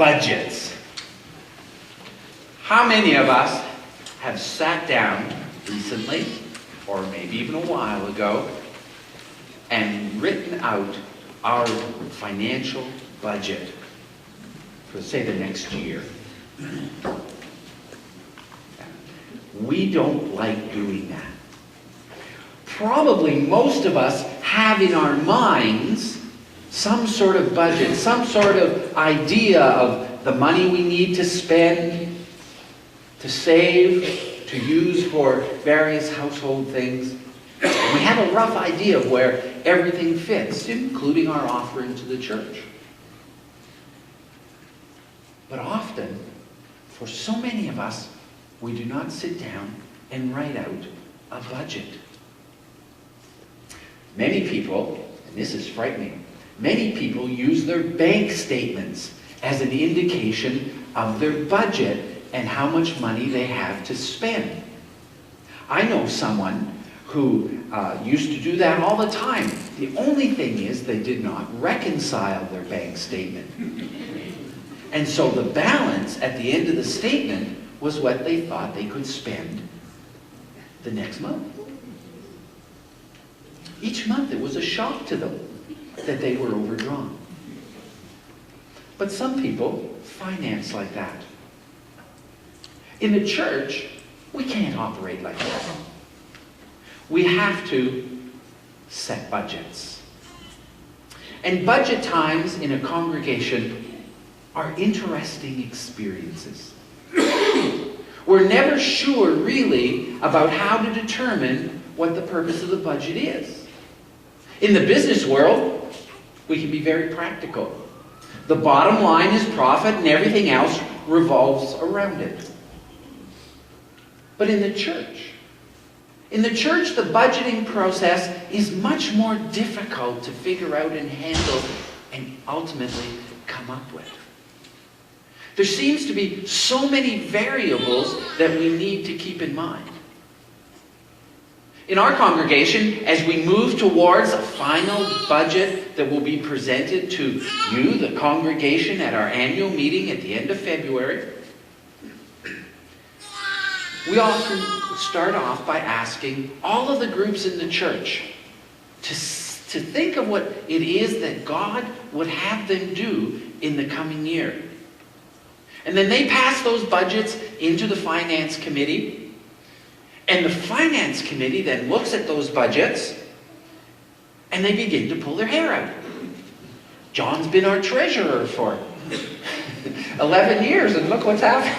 budgets. How many of us have sat down recently, or maybe even a while ago, and written out our financial budget for, say, the next year? We don't like doing that. Probably most of us have in our minds some sort of budget, some sort of idea of the money we need to spend, to save, to use for various household things. We have a rough idea of where everything fits, including our offering to the church. But often, for so many of us, we do not sit down and write out a budget. Many people, and this is frightening, many people use their bank statements as an indication of their budget and how much money they have to spend. I know someone who used to do that all the time. The only thing is they did not reconcile their bank statement. And so the balance at the end of the statement was what they thought they could spend the next month. Each month it was a shock to them that they were overdrawn. But some people finance like that. In the church, we can't operate like that. We have to set budgets. And budget times in a congregation are interesting experiences. We're never sure really about how to determine what the purpose of the budget is. In the business world, we can be very practical. The bottom line is profit and everything else revolves around it. But in the church, the budgeting process is much more difficult to figure out and handle and ultimately come up with. There seems to be so many variables that we need to keep in mind. In our congregation, as we move towards a final budget that will be presented to you, the congregation, at our annual meeting at the end of February, we often start off by asking all of the groups in the church to think of what it is that God would have them do in the coming year. And then they pass those budgets into the finance committee. And the finance committee then looks at those budgets and they begin to pull their hair out. John's been our treasurer for 11 years and look what's happened.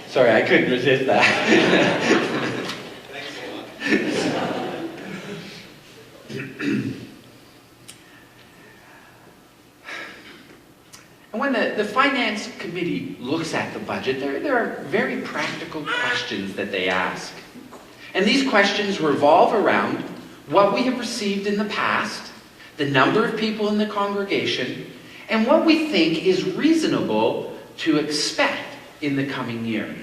Sorry, I couldn't resist that. Thanks a lot. And when the finance committee looks at the budget, there are very practical questions that they ask. And these questions revolve around what we have received in the past, the number of people in the congregation, and what we think is reasonable to expect in the coming year.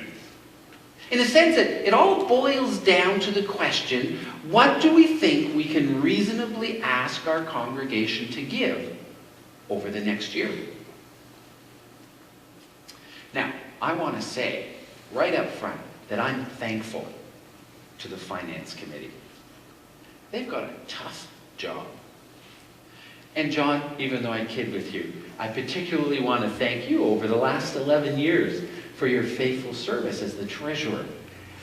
In a sense, it all boils down to the question, what do we think we can reasonably ask our congregation to give over the next year? Now, I want to say right up front that I'm thankful to the finance committee. They've got a tough job. And John, even though I kid with you, I particularly want to thank you over the last 11 years for your faithful service as the treasurer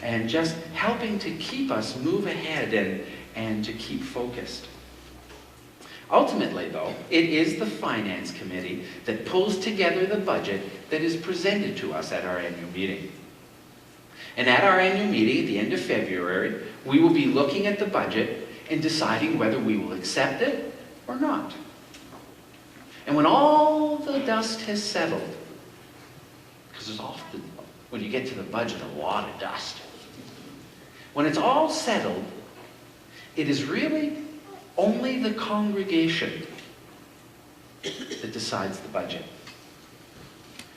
and just helping to keep us move ahead and to keep focused. Ultimately, though, it is the finance committee that pulls together the budget that is presented to us at our annual meeting. And at our annual meeting at the end of February, we will be looking at the budget and deciding whether we will accept it or not. And when all the dust has settled, because there's often, when you get to the budget, a lot of dust. When it's all settled, it is really only the congregation that decides the budget.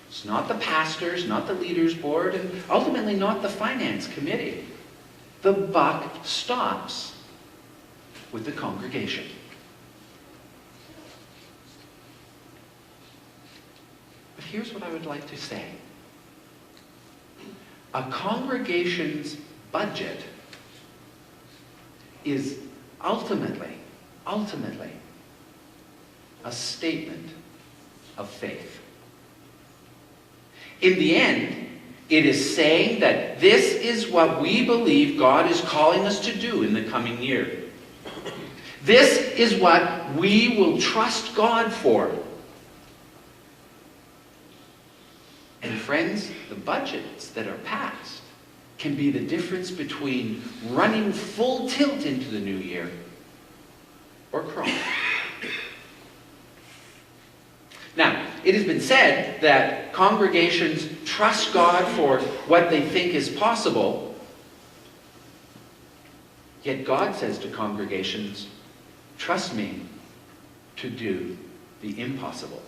It's not the pastors, not the leaders board, and ultimately not the finance committee. The buck stops with the congregation. here's what I would like to say. A congregation's budget is ultimately a statement of faith. In the end, it is saying that this is what we believe God is calling us to do in the coming year. This is what we will trust God for. And friends, the budgets that are passed can be the difference between running full tilt into the new year or crawling. Now, it has been said that congregations trust God for what they think is possible, yet God says to congregations, trust me to do the impossible.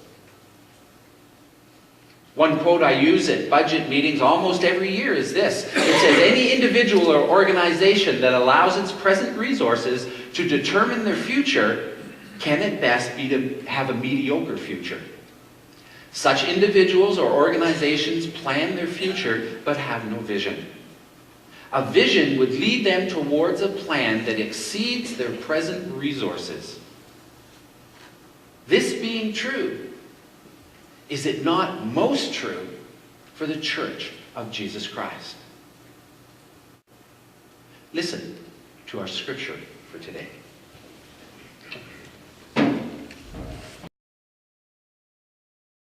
One quote I use at budget meetings almost every year is this. It says, any individual or organization that allows its present resources to determine their future can at best be to have a mediocre future. Such individuals or organizations plan their future but have no vision. A vision would lead them towards a plan that exceeds their present resources. This being true, is it not most true for the Church of Jesus Christ? Listen to our scripture for today.